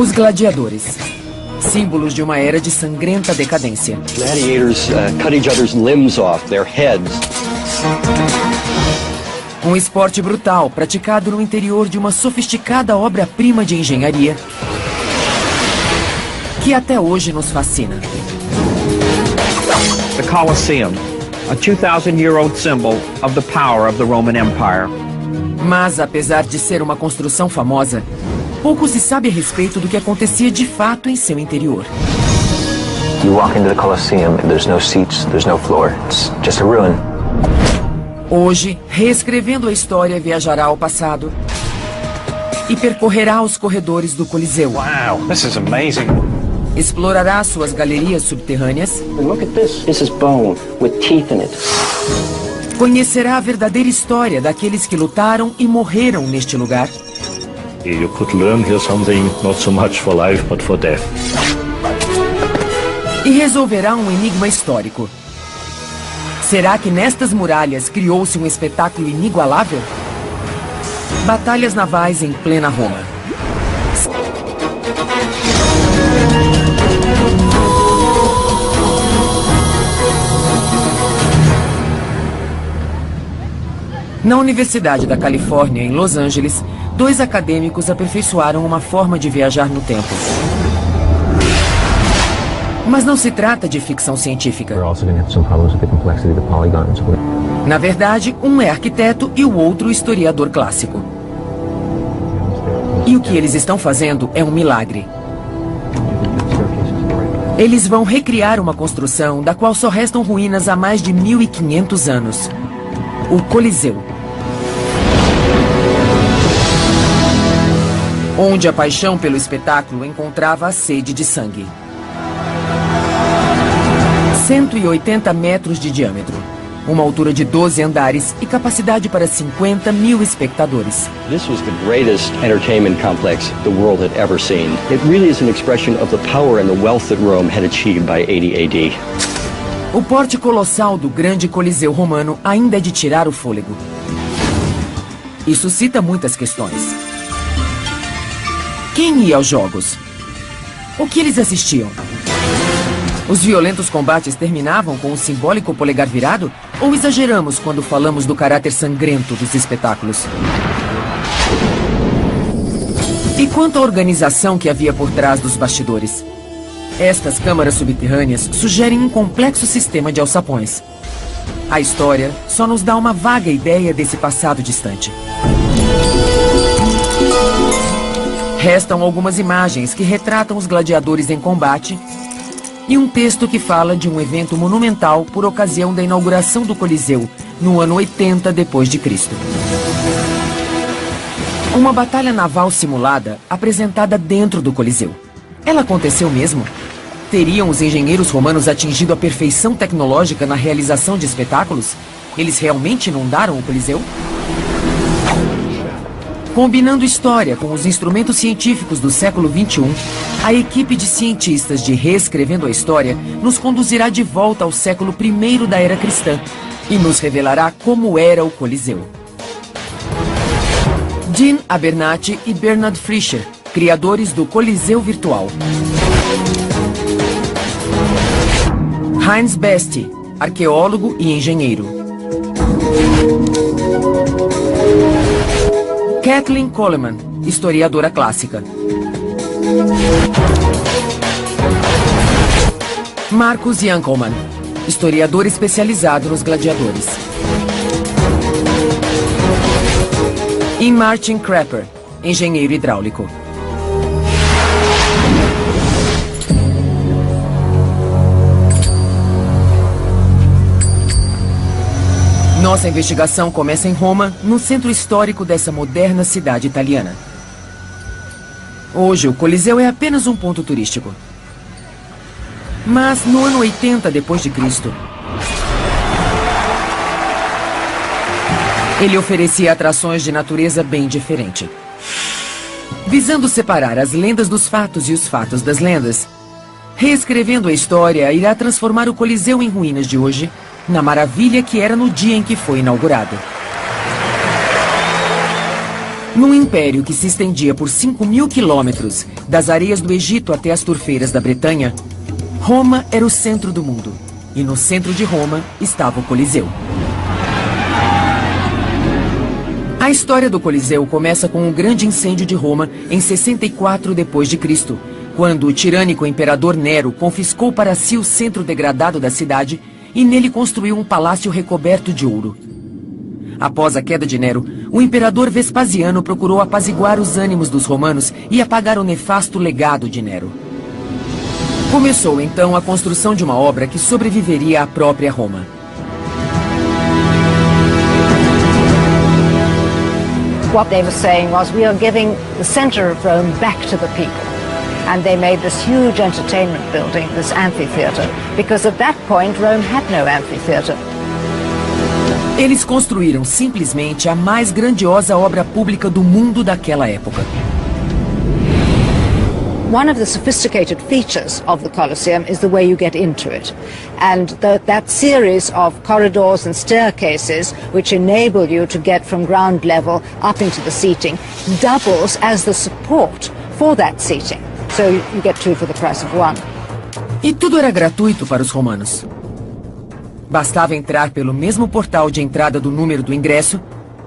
Os gladiadores. Símbolos de uma era de sangrenta decadência. Gladiators cut each other's limbs off, their heads. Um esporte brutal praticado no interior de uma sofisticada obra-prima de engenharia que até hoje nos fascina. The Colosseum, a 2,000-year-old symbol of the power of the Roman Empire. Mas, apesar de ser uma construção famosa, pouco se sabe a respeito do que acontecia de fato em seu interior. You walk into the Colosseum and there's no seats, there's no floor. It's just a ruin. Hoje, reescrevendo a história, viajará ao passado e percorrerá os corredores do Coliseu. Wow, this is amazing. Explorará suas galerias subterrâneas. Look at this. This is bone with teeth in it. Conhecerá a verdadeira história daqueles que lutaram e morreram neste lugar. You could learn here something not so much for life, but for death. E resolverá um enigma histórico. Será que nestas muralhas criou-se um espetáculo inigualável? Batalhas navais em plena Roma. Na Universidade da Califórnia, em Los Angeles, 2 acadêmicos aperfeiçoaram uma forma de viajar no tempo. Mas não se trata de ficção científica. Na verdade, um é arquiteto e o outro historiador clássico. E o que eles estão fazendo é um milagre. Eles vão recriar uma construção da qual só restam ruínas há mais de 1.500 anos. O Coliseu. Onde a paixão pelo espetáculo encontrava a sede de sangue. 180 metros de diâmetro, uma altura de 12 andares e capacidade para 50 mil espectadores. This was the greatest entertainment complex the world had ever seen. It really is an expression of the power and the wealth that Rome had achieved by 80 AD. O porte colossal do grande Coliseu romano ainda é de tirar o fôlego. E suscita muitas questões. Quem ia aos jogos? O que eles assistiam? Os violentos combates terminavam com o simbólico polegar virado? Ou exageramos quando falamos do caráter sangrento dos espetáculos? E quanto à organização que havia por trás dos bastidores? Estas câmaras subterrâneas sugerem um complexo sistema de alçapões. A história só nos dá uma vaga ideia desse passado distante. Restam algumas imagens que retratam os gladiadores em combate e um texto que fala de um evento monumental por ocasião da inauguração do Coliseu no ano 80 d.C. Uma batalha naval simulada apresentada dentro do Coliseu. Ela aconteceu mesmo? Teriam os engenheiros romanos atingido a perfeição tecnológica na realização de espetáculos? Eles realmente inundaram o Coliseu? Combinando história com os instrumentos científicos do século XXI, a equipe de cientistas de Reescrevendo a História nos conduzirá de volta ao século I da era cristã e nos revelará como era o Coliseu. Dean Abernathy e Bernard Fischer, criadores do Coliseu Virtual. Heinz Beste, arqueólogo e engenheiro. Kathleen Coleman, historiadora clássica. Marcus Jankelmann, historiador especializado nos gladiadores. E Martin Crapper, engenheiro hidráulico. Nossa investigação começa em Roma, no centro histórico dessa moderna cidade italiana. Hoje, o Coliseu é apenas um ponto turístico. Mas, no ano 80 d.C., ele oferecia atrações de natureza bem diferente. Visando separar as lendas dos fatos e os fatos das lendas, Reescrevendo a História irá transformar o Coliseu em ruínas de hoje na maravilha que era no dia em que foi inaugurado. Num império que se estendia por 5.000 quilômetros, das areias do Egito até as turfeiras da Bretanha, Roma era o centro do mundo. E no centro de Roma estava o Coliseu. A história do Coliseu começa com o grande incêndio de Roma em 64 d.C., quando o tirânico imperador Nero confiscou para si o centro degradado da cidade e nele construiu um palácio recoberto de ouro. Após a queda de Nero, o imperador Vespasiano procurou apaziguar os ânimos dos romanos e apagar o nefasto legado de Nero. Começou então a construção de uma obra que sobreviveria à própria Roma. What they were saying was, we are giving the center of Rome back to the people. And they made this huge entertainment building, this amphitheater, because at that point Rome had no amphitheater. Eles construíram simplesmente a mais grandiosa obra pública do mundo daquela época. One of the sophisticated features of the Colosseum is the way you get into it. And that series of corridors and staircases which enable you to get from ground level up into the seating doubles as the support for that seating. So you get two for the price of one. E tudo era gratuito para os romanos. Bastava entrar pelo mesmo portal de entrada do número do ingresso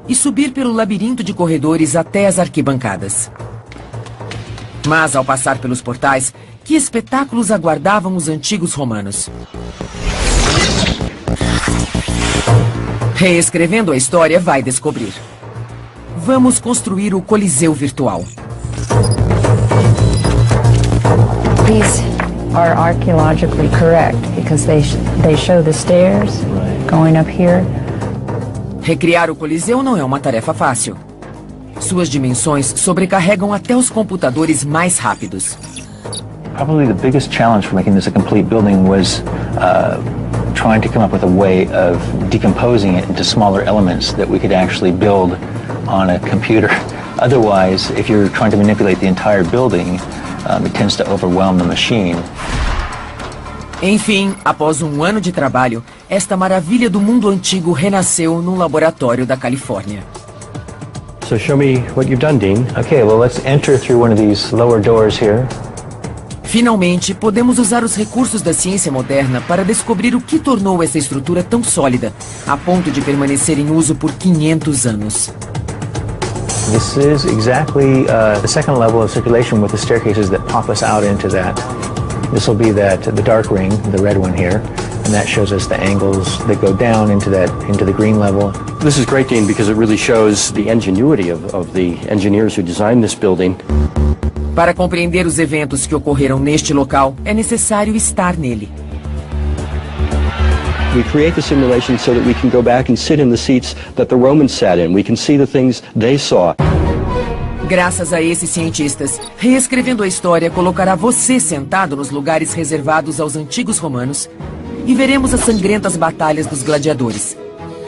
e subir pelo labirinto de corredores até as arquibancadas. Mas, ao passar pelos portais, que espetáculos aguardavam os antigos romanos? Reescrevendo a história, vai descobrir. Vamos construir o Coliseu virtual. These are archaeologically correct because they show the stairs going up here. Recriar o Coliseu não é uma tarefa fácil. Suas dimensões sobrecarregam até os computadores mais rápidos. Probably the biggest challenge for making this a complete building was trying to come up with a way of decomposing it into smaller elements that we could actually build on a computer. Otherwise, if you're trying to manipulate the entire building, it tends to overwhelm the machine. Enfim, após um ano de trabalho, esta maravilha do mundo antigo renasceu num laboratório da Califórnia. So show me what you've done, Dean. Okay, well, let's enter through one of these lower doors here. Finalmente, podemos usar os recursos da ciência moderna para descobrir o que tornou essa estrutura tão sólida, a ponto de permanecer em uso por 500 anos. This is exactly the second level of circulation with the staircases that pop us out into that. This will be the dark ring, the red one here, and that shows us the angles that go down into the green level. This is great, Dean, because it really shows the ingenuity of the engineers who designed this building. Para compreender os eventos que ocorreram neste local, é necessário estar nele. We create the simulation so that we can go back and sit in the seats that the Romans sat in. We can see the things they saw. Graças a esses cientistas, reescrevendo a história colocará você sentado nos lugares reservados aos antigos romanos e veremos as sangrentas batalhas dos gladiadores.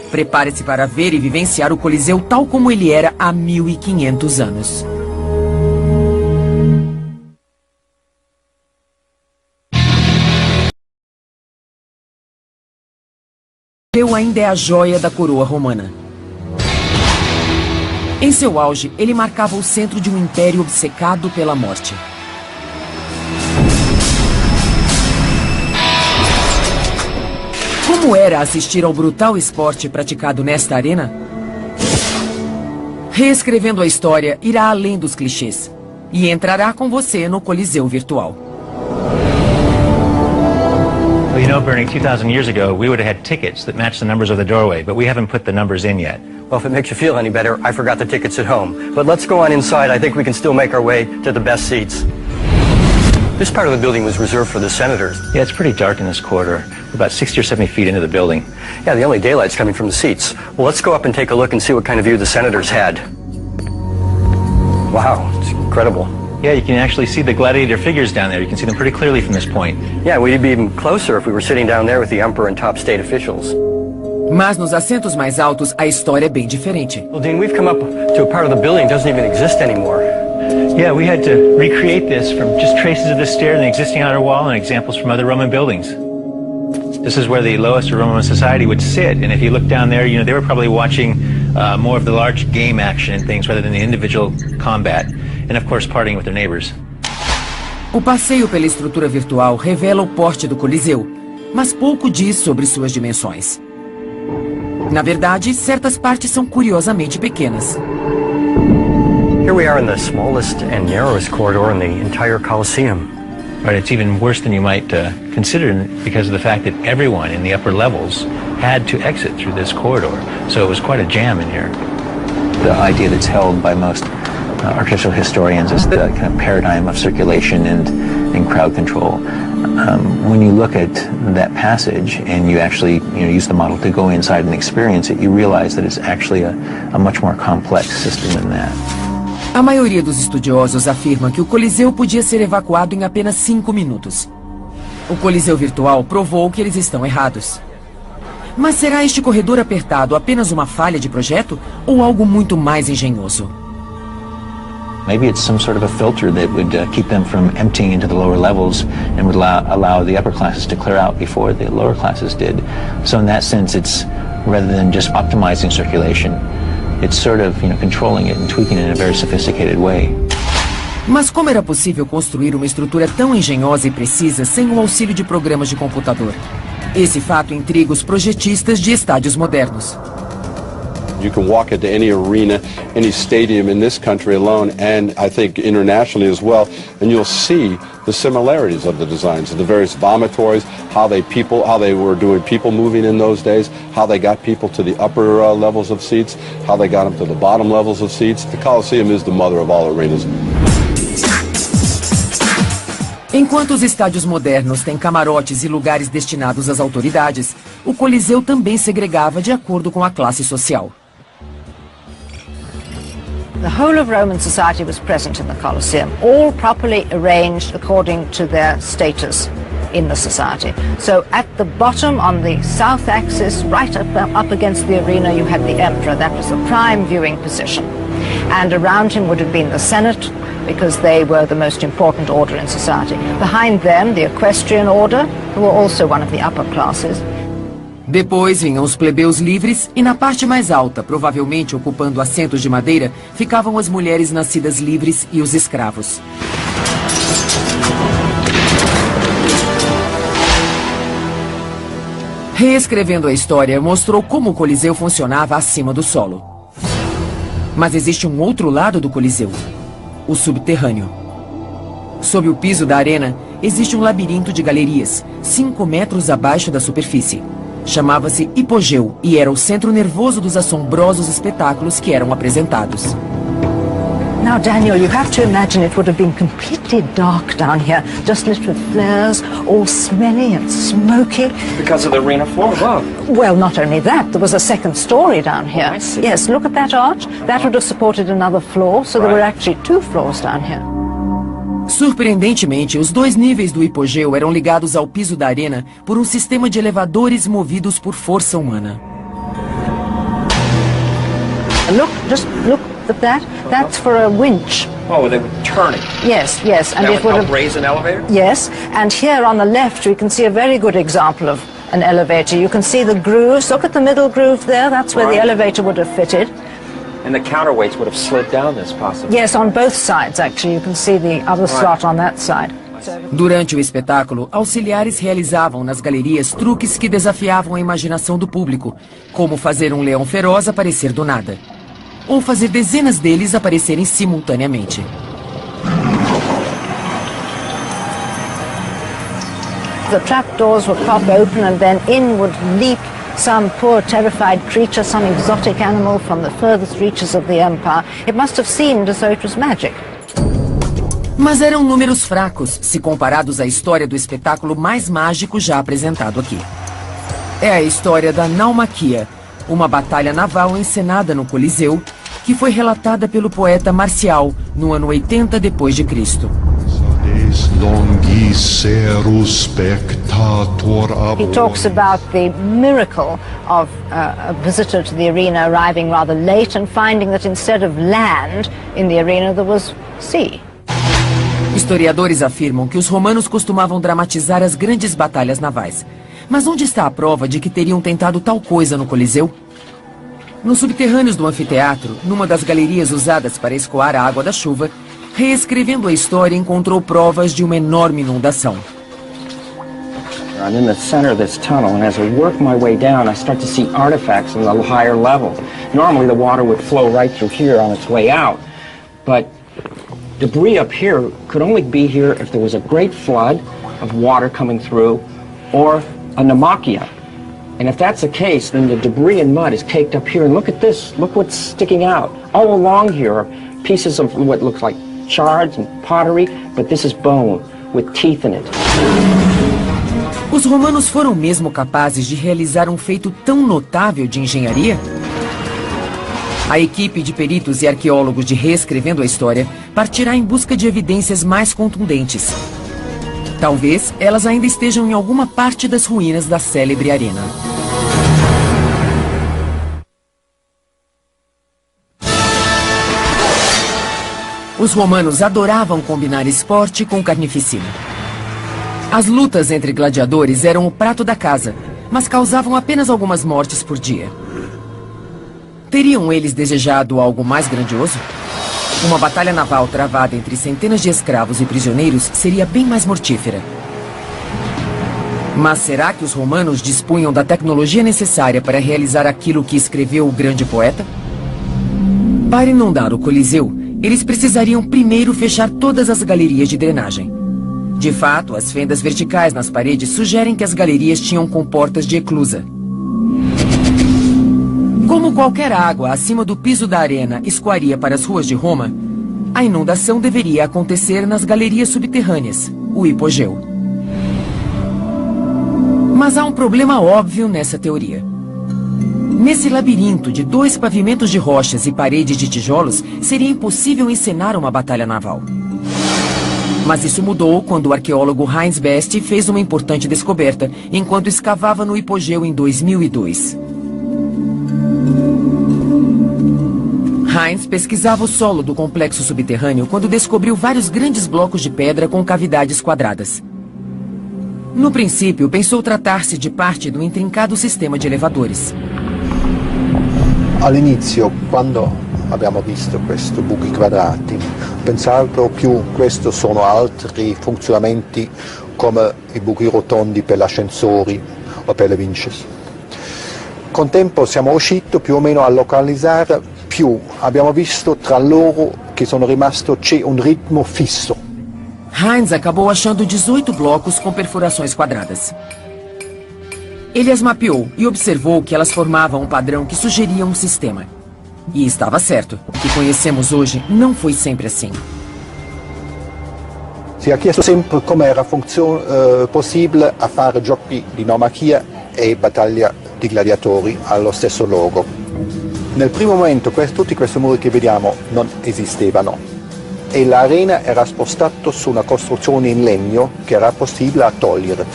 Prepare-se para ver e vivenciar o Coliseu tal como ele era há 1500 anos. O Coliseu ainda é a joia da coroa romana. Em seu auge, ele marcava o centro de um império obcecado pela morte. Como era assistir ao brutal esporte praticado nesta arena? Reescrevendo a história irá além dos clichês e entrará com você no Coliseu virtual. Well, you know, Bernie, 2,000 years ago, we would have had tickets that matched the numbers of the doorway, but we haven't put the numbers in yet. Well, if it makes you feel any better, I forgot the tickets at home. But let's go on inside. I think we can still make our way to the best seats. This part of the building was reserved for the senators. Yeah, it's pretty dark in this corridor. We're about 60 or 70 feet into the building. Yeah, the only daylight's coming from the seats. Well, let's go up and take a look and see what kind of view the senators had. Wow, it's incredible. Yeah, you can actually see the gladiator figures down there. You can see them pretty clearly from this point. Yeah, we'd be even closer if we were sitting down there with the emperor and top state officials. Mas nos assentos mais altos, a história é bem diferente. Well, Dean, we've come up to a part of the building that doesn't even exist anymore. Yeah, we had to recreate this from just traces of the stair and the existing outer wall and examples from other Roman buildings. This is where the lowest of Roman society would sit, and if you look down there, you know, they were probably watching more of the large game action and things rather than the individual combat. And of course, partying with their neighbors. O passeio pela estrutura virtual revela o porte do Coliseu, mas pouco diz sobre suas dimensões. Na verdade, certas partes são curiosamente pequenas. Here we are in the smallest and narrowest corridor in the entire Colosseum. Right, it's even worse than you might consider because of the fact that everyone in the upper levels had to exit through this corridor. So it was quite a jam in here. The idea that's held by most architectural historians is the kind of paradigm of circulation and crowd control. When you look at that passage and you actually use the model to go inside and experience it, you realize that it's actually a much more complex system than that. A maioria dos estudiosos afirma que o Coliseu podia ser evacuado em apenas 5 minutos. O Coliseu virtual provou que eles estão errados. Mas será este corredor apertado apenas uma falha de projeto ou algo muito mais engenhoso? Maybe it's some sort of a filter that would keep them from emptying into the lower levels and would allow the upper classes to clear out before the lower classes did. So in that sense, it's rather than just optimizing circulation, it's sort of controlling it and tweaking it in a very sophisticated way. Mas como era possível construir uma estrutura tão engenhosa e precisa sem o auxílio de programas de computador? Esse fato intriga os projetistas de estádios modernos. You can walk into any arena, any stadium in this country alone, and I think internationally as well, and you'll see the similarities of the designs of the various vomitories, how they were doing people moving in those days, how they got people to the upper levels of seats, how they got them to the bottom levels of seats. The Colosseum is the mother of all arenas. Enquanto os estádios modernos têm camarotes e lugares destinados às autoridades, o Coliseu também segregava de acordo com a classe social. The whole of Roman society was present in the Colosseum, all properly arranged according to their status in the society. So at the bottom on the south axis, right up against the arena, you had the emperor. That was the prime viewing position. And around him would have been the Senate, because they were the most important order in society. Behind them, the equestrian order, who were also one of the upper classes. Depois vinham os plebeus livres e na parte mais alta, provavelmente ocupando assentos de madeira, ficavam as mulheres nascidas livres e os escravos. Reescrevendo a história, mostrou como o Coliseu funcionava acima do solo. Mas existe um outro lado do Coliseu, o subterrâneo. Sob o piso da arena, existe um labirinto de galerias, 5 metros abaixo da superfície. Chamava-se Hipogeu e era o centro nervoso dos assombrosos espetáculos que eram apresentados. Now, Daniel, you have to imagine it would have been completely dark down here, just lit with flares, all smelly and smoky. Because of the arena floor above. Well, not only that, there was a second story down here. Oh, I see. Yes, look at that arch. That would have supported another floor, so there were actually 2 floors down here. Surpreendentemente, os 2 níveis do hipogeu eram ligados ao piso da arena por um sistema de elevadores movidos por força humana. Just look at that. That's for a winch. Oh, they were turning. Yes, and That it would would help raise an elevator? Yes, and here on the left we can see a very good example of an elevator. You can see the grooves. Look at the middle groove there. That's where the elevator would have fitted. And the counterweights would have slid down this possibly. Yes, on both sides, actually. You can see the other slot on that side. Durante o espetáculo, auxiliares realizavam nas galerias truques que desafiavam a imaginação do público, como fazer um leão feroz aparecer do nada, ou fazer dezenas deles aparecerem simultaneamente. The trapdoors would pop open and then in would leap some poor terrified creature, some exotic animal from the furthest reaches of the empire. It must have seemed as though it was magic. Mas eram números fracos, se comparados à história do espetáculo mais mágico já apresentado aqui. É a história da Naumaquia, uma batalha naval encenada no Coliseu, que foi relatada pelo poeta Marcial no ano 80 d.C. He talks about the miracle of a visitor to the arena arriving rather late and finding that instead of land in the arena there was sea. Historiadores afirmam que os romanos costumavam dramatizar as grandes batalhas navais. Mas onde está a prova de que teriam tentado tal coisa no Coliseu? Nos subterrâneos do anfiteatro, numa das galerias usadas para escoar a água da chuva, reescrevendo a história, encontrou provas de uma enorme inundação. I'm in the center of this tunnel, and as I work my way down, I start to see artifacts in the higher levels. Normally, the water would flow right through here on its way out, but debris up here could only be here if there was a great flood of water coming through, or a Namakya. And if that's the case, then the debris and mud is caked up here. And look at this. Look what's sticking out. All along here are pieces of what looks like shards and pottery, but this is bone with teeth in it. Os romanos foram mesmo capazes de realizar um feito tão notável de engenharia? A equipe de peritos e arqueólogos de Reescrevendo a História partirá em busca de evidências mais contundentes. Talvez elas ainda estejam em alguma parte das ruínas da célebre arena. Os romanos adoravam combinar esporte com carnificina. As lutas entre gladiadores eram o prato da casa, mas causavam apenas algumas mortes por dia. Teriam eles desejado algo mais grandioso? Uma batalha naval travada entre centenas de escravos e prisioneiros seria bem mais mortífera. Mas será que os romanos dispunham da tecnologia necessária para realizar aquilo que escreveu o grande poeta? Para inundar o Coliseu, eles precisariam primeiro fechar todas as galerias de drenagem. De fato, as fendas verticais nas paredes sugerem que as galerias tinham comportas de eclusa. Como qualquer água acima do piso da arena escoaria para as ruas de Roma, a inundação deveria acontecer nas galerias subterrâneas, o hipogeu. Mas há um problema óbvio nessa teoria. Nesse labirinto de 2 pavimentos de rochas e paredes de tijolos, seria impossível encenar uma batalha naval. Mas isso mudou quando o arqueólogo Heinz Best fez uma importante descoberta, enquanto escavava no hipogeu em 2002. Heinz pesquisava o solo do complexo subterrâneo quando descobriu vários grandes blocos de pedra com cavidades quadradas. No princípio, pensou tratar-se de parte do intrincado sistema de elevadores. All'inizio, quando abbiamo visto questi buchi quadrati, pensavo più questo sono altri funzionamenti come i buchi rotondi per gli ascensori o per le vinches. Con tempo siamo riusciti più o meno a localizzare più, abbiamo visto tra loro che sono rimasto c'è un ritmo fisso. Heinz acabou achando 18 blocos com perfurações quadradas. Ele as mapeou e observou que elas formavam um padrão que sugeria um sistema. E estava certo. O que conhecemos hoje não foi sempre assim. Si è chiesto sempre come era possibile a fare giochi di nomachia e battaglia di gladiatori allo stesso luogo. Nel primo momento tutti questi muri che vediamo non esistevano e l'arena era spostata su una costruzione in legno che era possibile a togliere.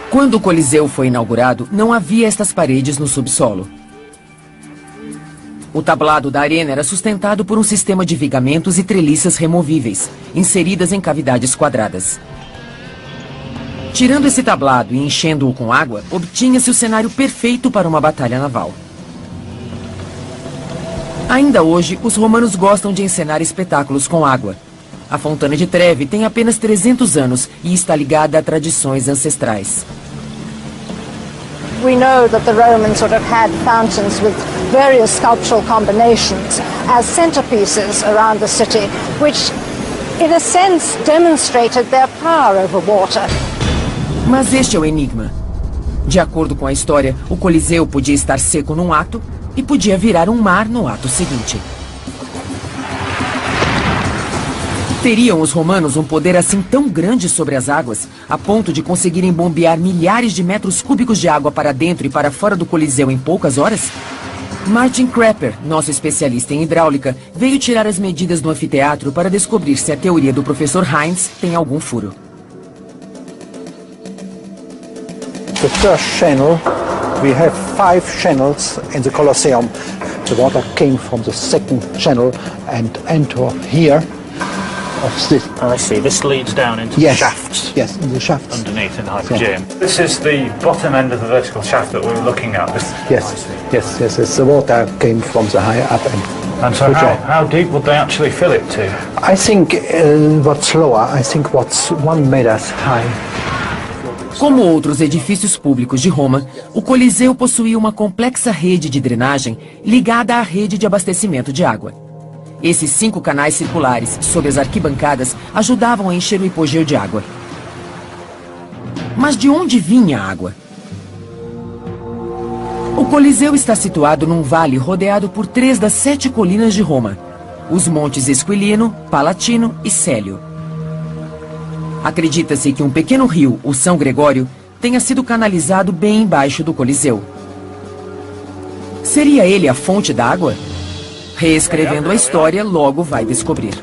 Quando o Coliseu foi inaugurado, não havia estas paredes no subsolo. O tablado da arena era sustentado por um sistema de vigamentos e treliças removíveis, inseridas em cavidades quadradas. Tirando esse tablado e enchendo-o com água, obtinha-se o cenário perfeito para uma batalha naval. Ainda hoje, os romanos gostam de encenar espetáculos com água. A Fontana de Trevi tem apenas 300 anos e está ligada a tradições ancestrais. We know that the Romans would have had fountains with various sculptural combinations as centerpieces around the city, which, in a sense, demonstrated their power over water. Mas este é o enigma. De acordo com a história, o Coliseu podia estar seco num ato e podia virar um mar no ato seguinte. Teriam os romanos um poder assim tão grande sobre as águas, a ponto de conseguirem bombear milhares de metros cúbicos de água para dentro e para fora do Coliseu em poucas horas? Martin Crapper, nosso especialista em hidráulica, veio tirar as medidas do anfiteatro para descobrir se a teoria do professor Heinz tem algum furo. The first channel, we have 5 channels in the Colosseum. The water came from the second channel and entered here. of this. I see. This leads down into the shafts. Yes, in the shafts. Underneath in the Hypogeum. This is the bottom end of the vertical shaft that we were looking at. Yes. The water came from the higher up end. And so how deep would they actually fill it to? I think what's lower, I think what's 1 meter high. Como outros edifícios públicos de Roma, o Coliseu possuía uma complexa rede de drenagem ligada à rede de abastecimento de água. Esses 5 canais circulares sob as arquibancadas ajudavam a encher o hipogeu de água. Mas de onde vinha a água? O Coliseu está situado num vale rodeado por 3 das 7 colinas de Roma: os montes Esquilino, Palatino e Célio. Acredita-se que um pequeno rio, o São Gregório, tenha sido canalizado bem embaixo do Coliseu. Seria ele a fonte da água? Reescrevendo a história, logo vai descobrir.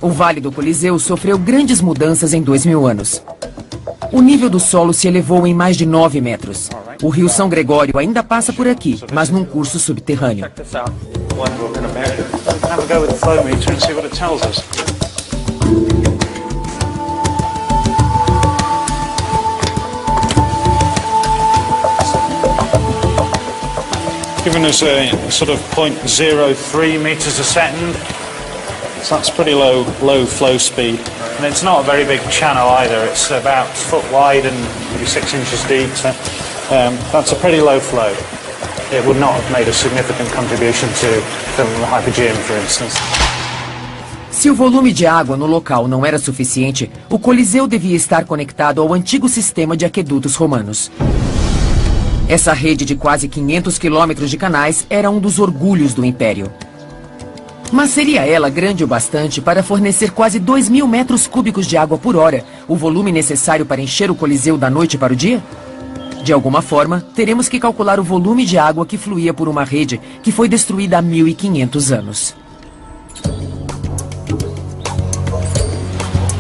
O Vale do Coliseu sofreu grandes mudanças em 2000 anos. O nível do solo se elevou em mais de 9 metros. O rio São Gregório ainda passa por aqui, mas num curso subterrâneo. Giving us a sort of 0.03 meters a second. So that's pretty low flow speed. And it's not a very big channel either. It's about a foot wide and maybe 6 inches deep. So that's a pretty low flow. It would not have made a significant contribution to filling the Hypogeum, for instance. Se o volume de água no local não era suficiente, o Coliseu devia estar conectado ao antigo sistema de aquedutos romanos. Essa rede de quase 500 quilômetros de canais era um dos orgulhos do Império. Mas seria ela grande o bastante para fornecer quase 2.000 metros cúbicos de água por hora, o volume necessário para encher o Coliseu da noite para o dia? De alguma forma, teremos que calcular o volume de água que fluía por uma rede que foi destruída há 1.500 anos.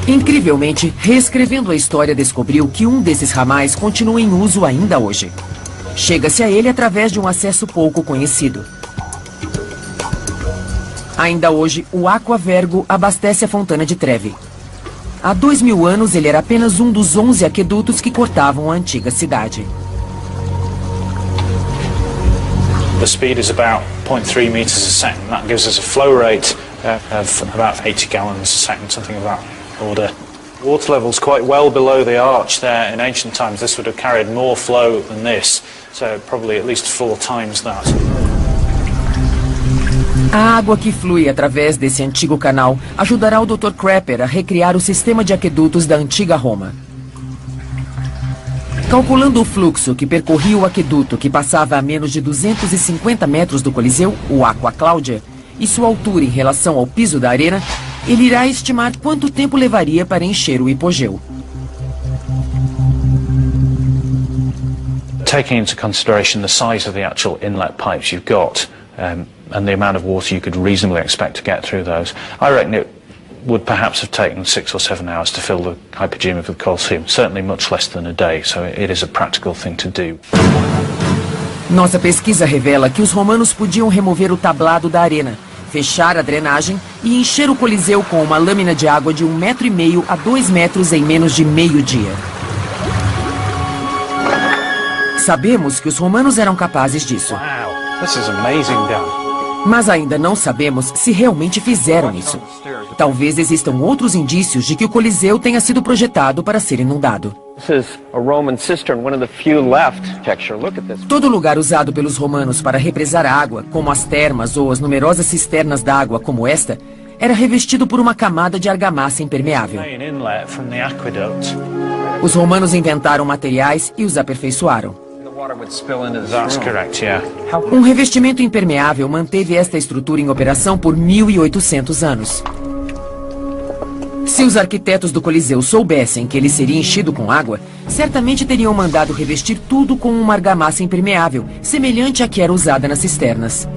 Incrivelmente, reescrevendo a história, descobriu que um desses ramais continua em uso ainda hoje. Chega-se a ele através de um acesso pouco conhecido. Ainda hoje, o Aqua Vergo abastece a Fontana de Trevi. Há 2.000 anos, ele era apenas um dos 11 aquedutos que cortavam a antiga cidade. The speed is about 0.3 meters a second. That gives us a flow rate of about 80 gallons a second, something of that order. Water level's quite well below the arch there. In ancient times, this would have carried more flow than this, so probably at least 4 times that. A água que flui através desse antigo canal ajudará o Dr. Crapper a recriar o sistema de aquedutos da antiga Roma. Calculando o fluxo que percorria o aqueduto que passava a menos de 250 metros do Coliseu, o Aqua Claudia, e sua altura em relação ao piso da arena, ele irá estimar quanto tempo levaria para encher o hipogeu. Taking into consideration the size of the actual inlet pipes you've got, and the amount of water you could reasonably expect to get through those, I reckon it would perhaps have taken 6 or 7 hours to fill the Hypogeum of the Colosseum. Certainly much less than a day, so it is a practical thing to do. Nossa pesquisa revela que os romanos podiam remover o tablado da arena, fechar a drenagem e encher o Coliseu com uma lâmina de água de 1,5 metro a 2 metros em menos de meio-dia. Sabemos que os romanos eram capazes disso. Wow, this is amazing, Dan. Mas ainda não sabemos se realmente fizeram isso. Talvez existam outros indícios de que o Coliseu tenha sido projetado para ser inundado. Todo lugar usado pelos romanos para represar água, como as termas ou as numerosas cisternas d'água como esta, era revestido por uma camada de argamassa impermeável. Os romanos inventaram materiais e os aperfeiçoaram. Um revestimento impermeável manteve esta estrutura em operação por 1.800 anos. Se os arquitetos do Coliseu soubessem que ele seria enchido com água, certamente teriam mandado revestir tudo com uma argamassa impermeável, semelhante à que era usada nas cisternas.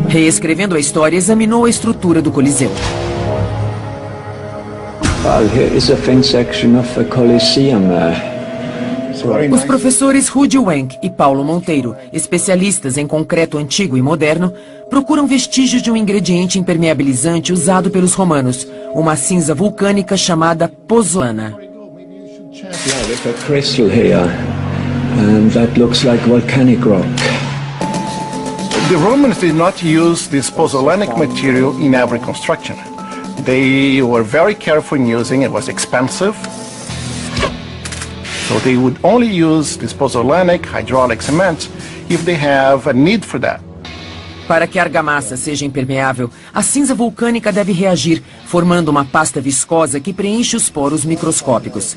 Reescrevendo a história, examinou a estrutura do Coliseu. Well, here is a thin section of the Colosseum. Os professores Rudy Wenck e Paulo Monteiro, especialistas em concreto antigo e moderno, procuram vestígios de um ingrediente impermeabilizante usado pelos romanos, uma cinza vulcânica chamada pozzolana. There's a crystal here, and that looks like volcanic rock. The Romans did not use this pozzolanic material in every construction. They were very careful in using it. It was expensive. So they would only use this pozzolanic hydraulic cement if they have a need for that. Para que a argamassa seja impermeável, a cinza vulcânica deve reagir, formando uma pasta viscosa que preenche os poros microscópicos.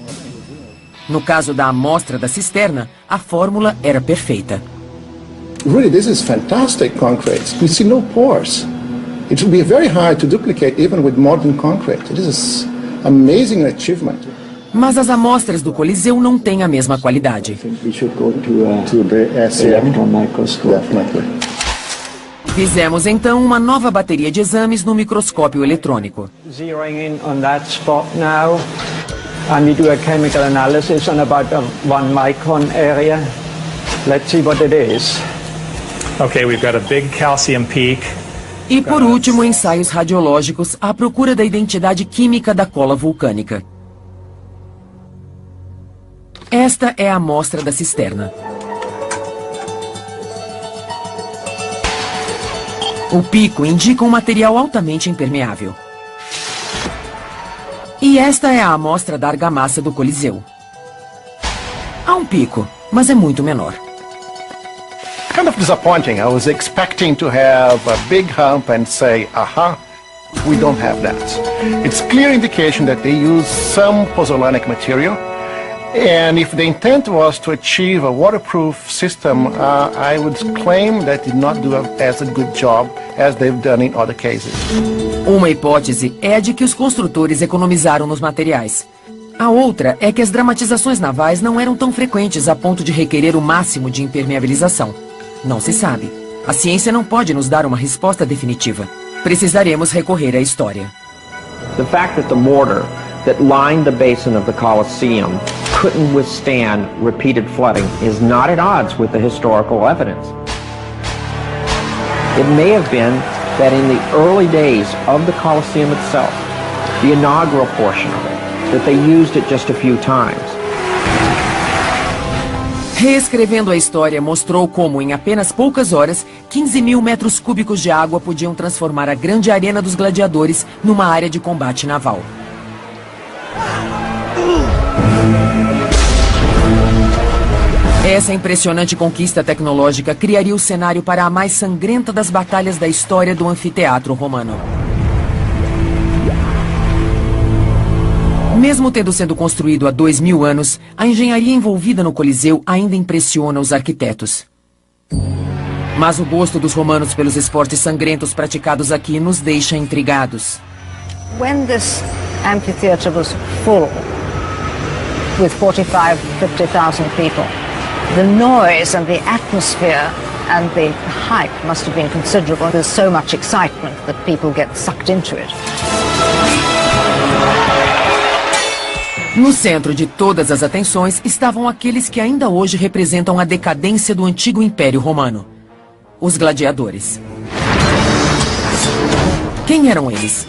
No caso da amostra da cisterna, a fórmula era perfeita. Really, this is fantastic concrete. We see no pores. It will be very hard to duplicate even with modern concrete. This is an amazing achievement. Mas as amostras do Coliseu não têm a mesma qualidade. We should go to the electron microscope. Fizemos então uma nova bateria de exames no microscópio eletrônico. Zeroing in on that spot now, and we do a chemical analysis on about a 1 micron area. Let's see what it is. Okay, we've got a big calcium peak. E por último, ensaios radiológicos à procura da identidade química da cola vulcânica. Esta é a amostra da cisterna. O pico indica um material altamente impermeável. E esta é a amostra da argamassa do Coliseu. Há um pico, mas é muito menor. Kind of disappointing. I was expecting to have a big hump and say, aha, we don't have that. It's clear indication that they use some pozzolanic material. And if the intent was to achieve a waterproof system, I would claim that did not do as a good job as they've done in other cases. Uma hipótese é a de que os construtores economizaram nos materiais. A outra é que as dramatizações navais não eram tão frequentes a ponto de requerer o máximo de impermeabilização. Não se sabe. A ciência não pode nos dar uma resposta definitiva. Precisaremos recorrer à história. The fact that the mortar that lined the basin of the Colosseum couldn't withstand repeated flooding is not at odds with the historical evidence. It may have been that in the early days of the Colosseum itself, the inaugural portion of it, that they used it just a few times. Reescrevendo a história mostrou como, em apenas poucas horas, 15 mil metros cúbicos de água podiam transformar a grande arena dos gladiadores numa área de combate naval. Essa impressionante conquista tecnológica criaria o cenário para a mais sangrenta das batalhas da história do anfiteatro romano. Mesmo tendo sido construído há 2000 anos, a engenharia envolvida no Coliseu ainda impressiona os arquitetos. Mas o gosto dos romanos pelos esportes sangrentos praticados aqui nos deixa intrigados. When this amphitheater was full, with 45, 50,000 people, the noise and the atmosphere and the hype must have been considerable. There's so much excitement that people get sucked into it. No centro de todas as atenções estavam aqueles que ainda hoje representam a decadência do antigo Império Romano. Os gladiadores. Quem eram eles?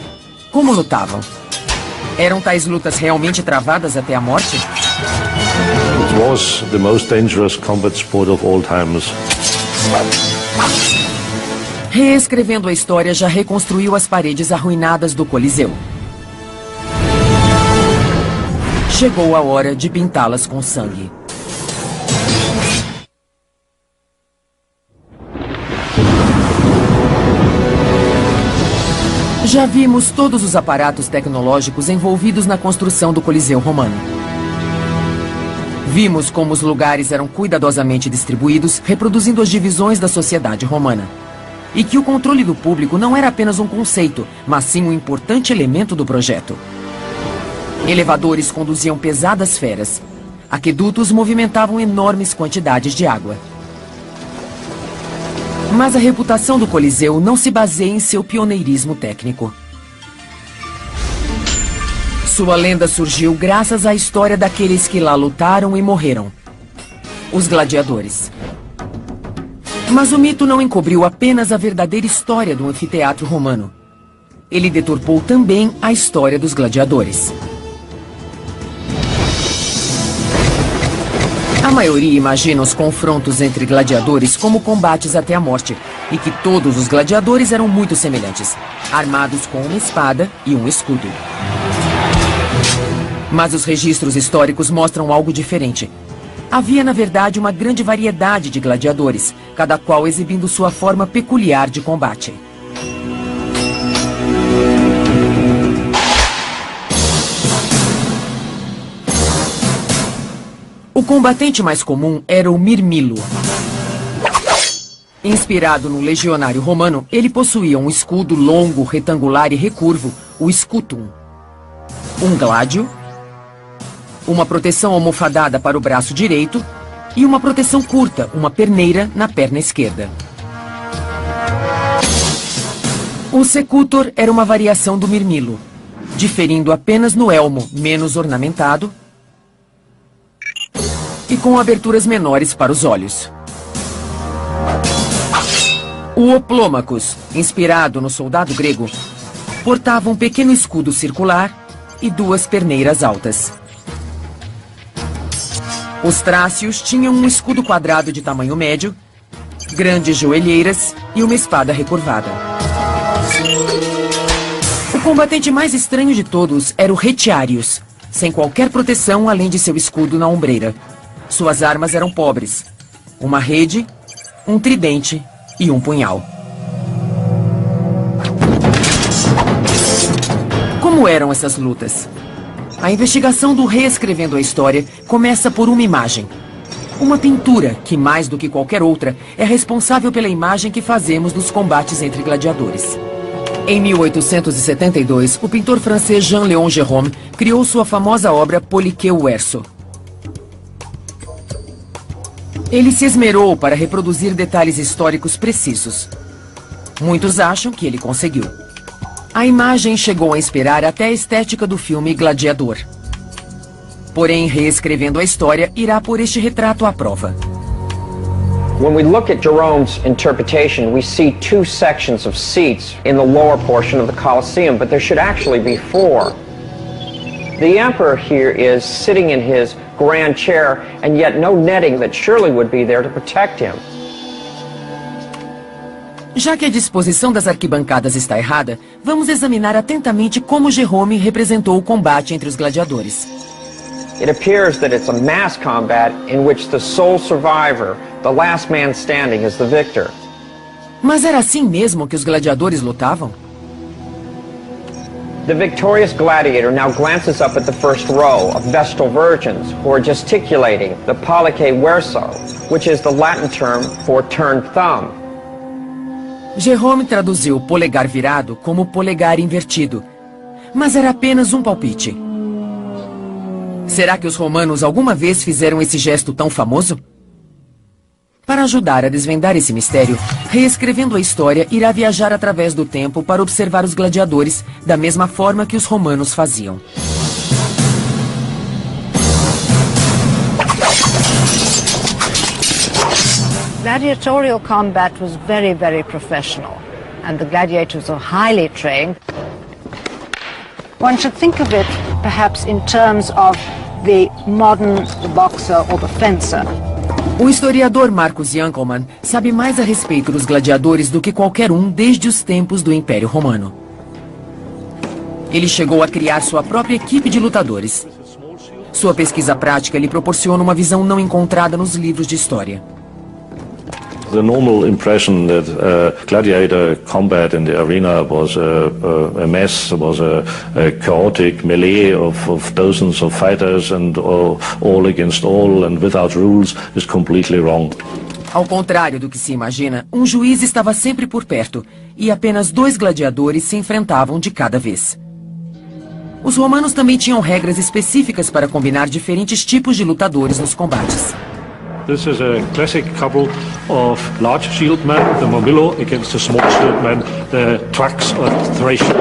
Como lutavam? Eram tais lutas realmente travadas até a morte? It was the most dangerous combat sport of all times. Reescrevendo a história já reconstruiu as paredes arruinadas do Coliseu. Chegou a hora de pintá-las com sangue. Já vimos todos os aparatos tecnológicos envolvidos na construção do Coliseu Romano. Vimos como os lugares eram cuidadosamente distribuídos, reproduzindo as divisões da sociedade romana. E que o controle do público não era apenas um conceito, mas sim um importante elemento do projeto. Elevadores conduziam pesadas feras. Aquedutos movimentavam enormes quantidades de água. Mas a reputação do Coliseu não se baseia em seu pioneirismo técnico. Sua lenda surgiu graças à história daqueles que lá lutaram e morreram. os gladiadores. Mas o mito não encobriu apenas a verdadeira história do anfiteatro romano. Ele deturpou também a história dos gladiadores. A maioria imagina os confrontos entre gladiadores como combates até a morte, e que todos os gladiadores eram muito semelhantes, armados com uma espada e um escudo. Mas os registros históricos mostram algo diferente. Havia, na verdade, uma grande variedade de gladiadores, cada qual exibindo sua forma peculiar de combate. O combatente mais comum era o Mirmilo. Inspirado no legionário romano, ele possuía um escudo longo, retangular e recurvo, o scutum, um gládio, uma proteção almofadada para o braço direito e uma proteção curta, uma perneira, na perna esquerda. O secutor era uma variação do Mirmilo, diferindo apenas no elmo, menos ornamentado e com aberturas menores para os olhos. O Oplômacos, inspirado no soldado grego, portava um pequeno escudo circular e duas perneiras altas. Os Trácios tinham um escudo quadrado de tamanho médio, grandes joelheiras e uma espada recurvada. O combatente mais estranho de todos era o Retiarius, sem qualquer proteção além de seu escudo na ombreira. Suas armas eram pobres: uma rede, um tridente e um punhal. Como eram essas lutas? A investigação do Reescrevendo a História começa por uma imagem. Uma pintura que, mais do que qualquer outra, é responsável pela imagem que fazemos dos combates entre gladiadores. Em 1872, o pintor francês Jean-Léon Gérôme criou sua famosa obra Poliqueu Verso. Ele se esmerou para reproduzir detalhes históricos precisos. Muitos acham que ele conseguiu. A imagem chegou a inspirar até a estética do filme Gladiador. Porém, Reescrevendo a História irá pôr este retrato à prova. When we look at Jerome's interpretation, we see two sections of seats in the lower portion of the Colosseum, but there should actually be four. The emperor here is sitting in his grand chair, and yet no netting that surely would be there to protect him. Já que a disposição das arquibancadas está errada, vamos examinar atentamente como Gérôme representou o combate entre os gladiadores. It appears that it's a mass combat in which the sole survivor, the last man standing, is the victor. Mas era assim mesmo que os gladiadores lutavam? The victorious gladiator now glances up at the first row of Vestal virgins who are gesticulating the pollice verso, which is the Latin term for turned thumb. Gérôme traduziu o polegar virado como polegar invertido, mas era apenas um palpite. Será que os romanos alguma vez fizeram esse gesto tão famoso? Para ajudar a desvendar esse mistério, Reescrevendo a História irá viajar através do tempo para observar os gladiadores da mesma forma que os romanos faziam. Gladiatorial combat was very, very professional, and the gladiators were highly trained. One should think of it perhaps in terms of the modern boxer or the fencer. O historiador Marcus Jankelmann sabe mais a respeito dos gladiadores do que qualquer um desde os tempos do Império Romano. Ele chegou a criar sua própria equipe de lutadores. Sua pesquisa prática lhe proporciona uma visão não encontrada nos livros de história. The normal impression that gladiator combat in the arena was a mess, was a chaotic melee of dozens of fighters and all against all and without rules is completely wrong. Ao contrário do que se imagina, um juiz estava sempre por perto e apenas 2 gladiadores se enfrentavam de cada vez. Os romanos também tinham regras específicas para combinar diferentes tipos de lutadores nos combates. This is a classic couple of large shield men, the Momillo against the small shield men, the Thrax or Thracian.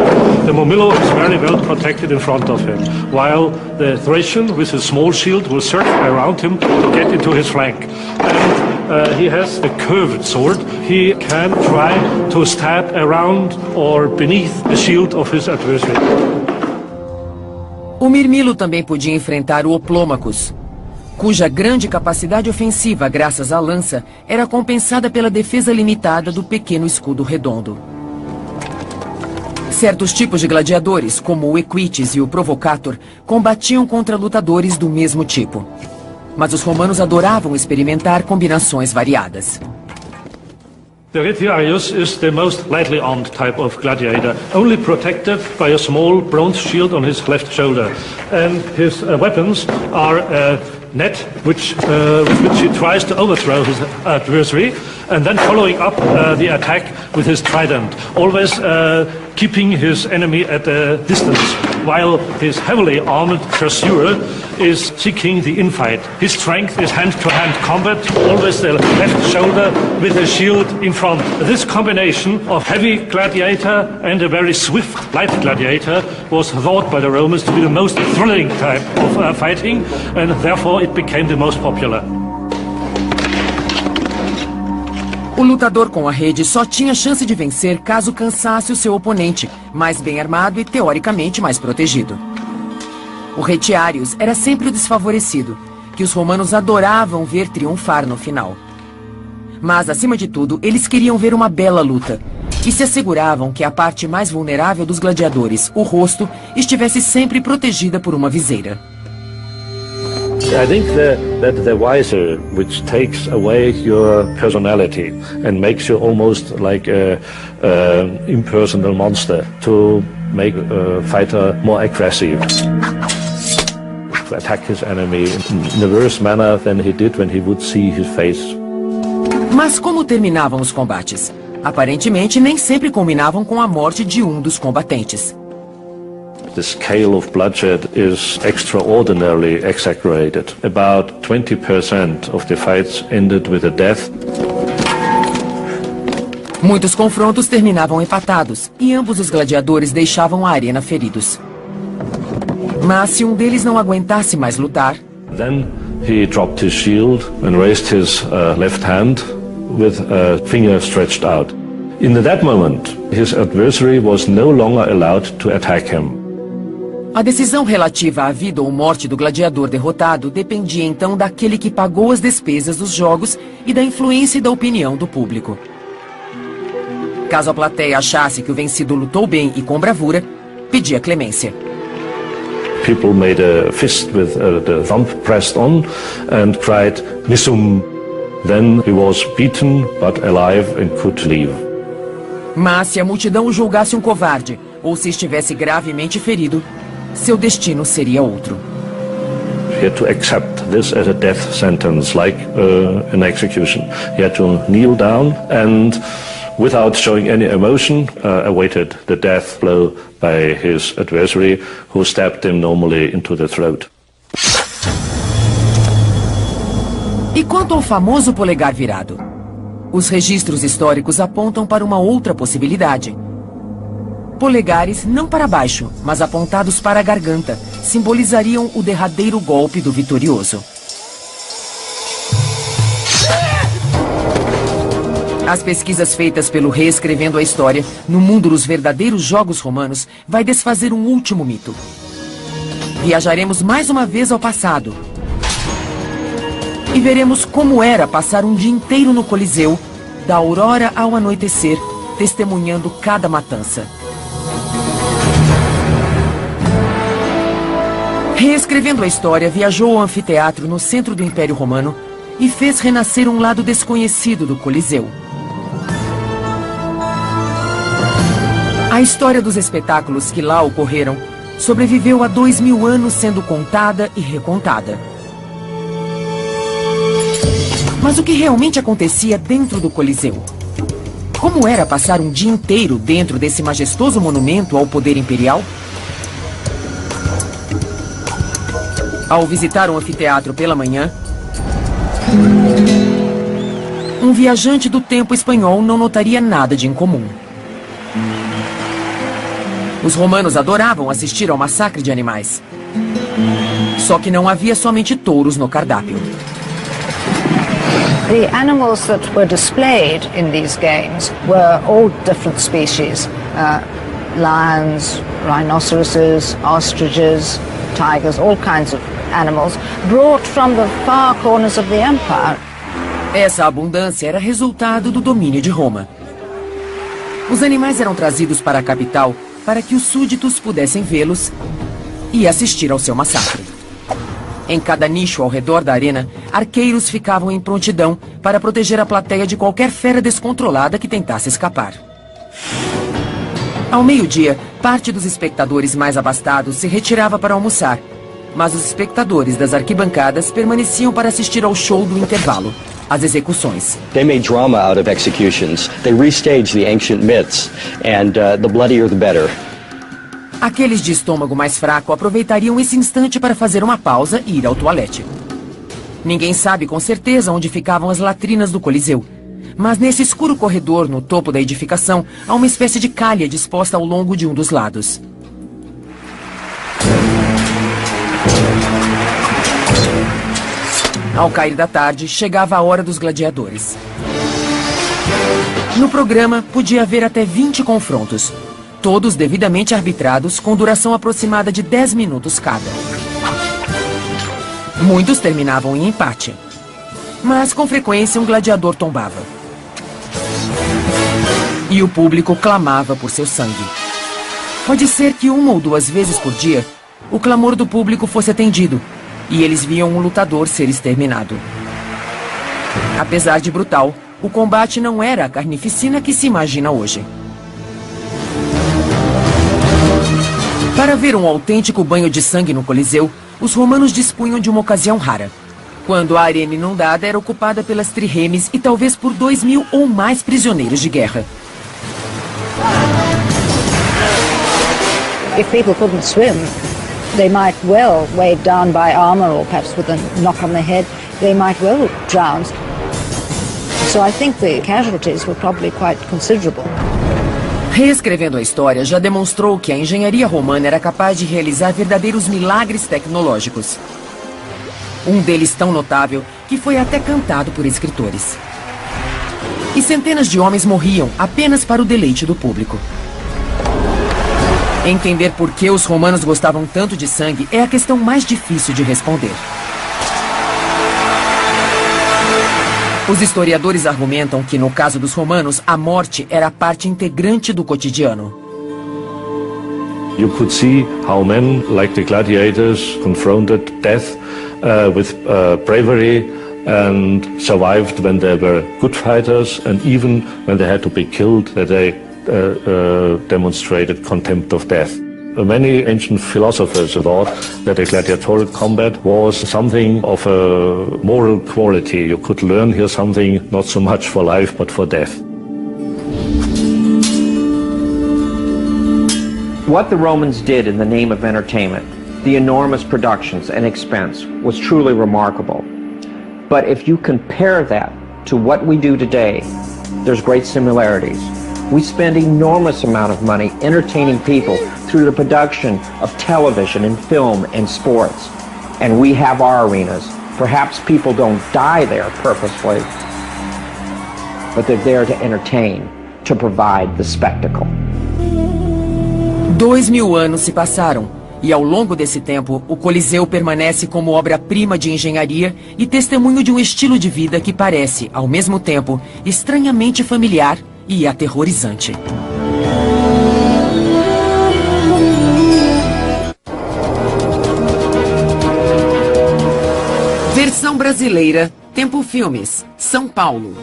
The Momillo is very well protected in front of him, while the Thracian with his small shield will circle around him to get into his flank. And he has a curved sword. He can try to stab around or beneath the shield of his adversary. O Mirmilo também podia enfrentar o Oplômacos, cuja grande capacidade ofensiva, graças à lança, era compensada pela defesa limitada do pequeno escudo redondo. Certos tipos de gladiadores, como o Equites e o Provocator, combatiam contra lutadores do mesmo tipo. Mas os romanos adoravam experimentar combinações variadas. The Retiarius is the most lightly armed type of gladiator, only protected by a small bronze shield on his left shoulder. And his weapons are a net with which he tries to overthrow his adversary, and then following up the attack with his trident, always keeping his enemy at a distance, while his heavily armored pursuer is seeking the infight. His strength is hand-to-hand combat, always the left shoulder with a shield in front. This combination of heavy gladiator and a very swift light gladiator was thought by the Romans to be the most thrilling type of fighting, and therefore it became the most popular. O lutador com a rede só tinha chance de vencer caso cansasse o seu oponente, mais bem armado e teoricamente mais protegido. O Retiarius era sempre o desfavorecido, que os romanos adoravam ver triunfar no final. Mas, acima de tudo, eles queriam ver uma bela luta e se asseguravam que a parte mais vulnerável dos gladiadores, o rosto, estivesse sempre protegida por uma viseira. I think that the visor, which takes away your personality and makes you almost like a impersonal monster, to make a fighter more aggressive, to attack his enemy in a worse manner than he did when he would see his face. Mas como terminavam os combates? Aparentemente, nem sempre culminavam com a morte de um dos combatentes. The scale of bloodshed is extraordinarily exaggerated. About 20% of the fights ended with a death. Muitos confrontos terminavam empatados e ambos os gladiadores deixavam a arena feridos. Mas se um deles não aguentasse mais lutar, then he dropped his shield and raised his left hand with a finger stretched out. In that moment, his adversary was no longer allowed to attack him. A decisão relativa à vida ou morte do gladiador derrotado dependia então daquele que pagou as despesas dos jogos e da influência e da opinião do público. Caso a plateia achasse que o vencido lutou bem e com bravura, pedia clemência. People made a fist with the thumb pressed on and cried, "Missum." Then he was beaten but alive and could leave. Mas se a multidão o julgasse um covarde ou se estivesse gravemente ferido, seu destino seria outro. He had to accept this as a death sentence, like an execution. He had to kneel down and, without showing any emotion, awaited the death blow by his adversary, who stabbed him normally into the throat. E quanto ao famoso polegar virado? Os registros históricos apontam para uma outra possibilidade. Polegares não para baixo, mas apontados para a garganta, simbolizariam o derradeiro golpe do vitorioso. As pesquisas feitas pelo Reescrevendo a História, no mundo dos verdadeiros jogos romanos, vai desfazer um último mito. Viajaremos mais uma vez ao passado e veremos como era passar um dia inteiro no Coliseu, da aurora ao anoitecer, testemunhando cada matança. Reescrevendo a História, viajou ao anfiteatro no centro do Império Romano e fez renascer um lado desconhecido do Coliseu. A história dos espetáculos que lá ocorreram sobreviveu a 2000 anos sendo contada e recontada. Mas o que realmente acontecia dentro do Coliseu? Como era passar um dia inteiro dentro desse majestoso monumento ao poder imperial? Ao visitar o anfiteatro pela manhã, Um viajante do tempo espanhol não notaria nada de incomum. Os romanos adoravam assistir ao massacre de animais. Só que não havia somente touros no cardápio. The animals that were displayed in these games were all different species. Lions, rhinoceroses, ostriches, tigers, all kinds of animals brought from the far corners of the empire. Essa abundância era resultado do domínio de Roma. Os animais eram trazidos para a capital para que os súditos pudessem vê-los e assistir ao seu massacre. Em cada nicho ao redor da arena, arqueiros ficavam em prontidão para proteger a plateia de qualquer fera descontrolada que tentasse escapar. Ao meio-dia, parte dos espectadores mais abastados se retirava para almoçar, mas os espectadores das arquibancadas permaneciam para assistir ao show do intervalo, as execuções. They made drama out of executions. They restaged the ancient myths, and the bloodier the better. Aqueles de estômago mais fraco aproveitariam esse instante para fazer uma pausa e ir ao toalete. Ninguém sabe com certeza onde ficavam as latrinas do Coliseu, mas nesse escuro corredor no topo da edificação há uma espécie de calha disposta ao longo de um dos lados. Ao cair da tarde, chegava a hora dos gladiadores. No programa, podia haver até 20 confrontos, todos devidamente arbitrados, com duração aproximada de 10 minutos cada. Muitos terminavam em empate, mas com frequência um gladiador tombava. E o público clamava por seu sangue. Pode ser que 1 ou 2 vezes por dia, o clamor do público fosse atendido, e eles viam um lutador ser exterminado. Apesar de brutal, o combate não era a carnificina que se imagina hoje. Para ver um autêntico banho de sangue no Coliseu, os romanos dispunham de uma ocasião rara, quando a arena inundada era ocupada pelas trirremes e talvez por 2.000 ou mais prisioneiros de guerra. If people couldn't swim, they might well, weighed down by armor or perhaps with a knock on the head, they might well drown. So I think the casualties were probably quite considerable. Reescrevendo a história, já demonstrou que a engenharia romana era capaz de realizar verdadeiros milagres tecnológicos. Um deles tão notável que foi até cantado por escritores. E centenas de homens morriam apenas para o deleite do público. Entender por que os romanos gostavam tanto de sangue é a questão mais difícil de responder. Os historiadores argumentam que, no caso dos romanos, a morte era parte integrante do cotidiano. You could see how men, like the gladiators, confronted death with bravery and survived when they were good fighters, and even when they had to be killed, that they demonstrated contempt of death. Many ancient philosophers thought that a gladiatorial combat was something of a moral quality. You could learn here something not so much for life but for death. What the Romans did in the name of entertainment, the enormous productions and expense, was truly remarkable. But if you compare that to what we do today, there's great similarities. We spend enormous amount of money entertaining people through the production of television and film and sports. And we have our arenas. Perhaps people don't die there purposefully, but they're there to entertain, to provide the spectacle. 2000 anos se passaram, e ao longo desse tempo, o Coliseu permanece como obra-prima de engenharia e testemunho de um estilo de vida que parece, ao mesmo tempo, estranhamente familiar e aterrorizante. Versão brasileira, Tempo Filmes, São Paulo.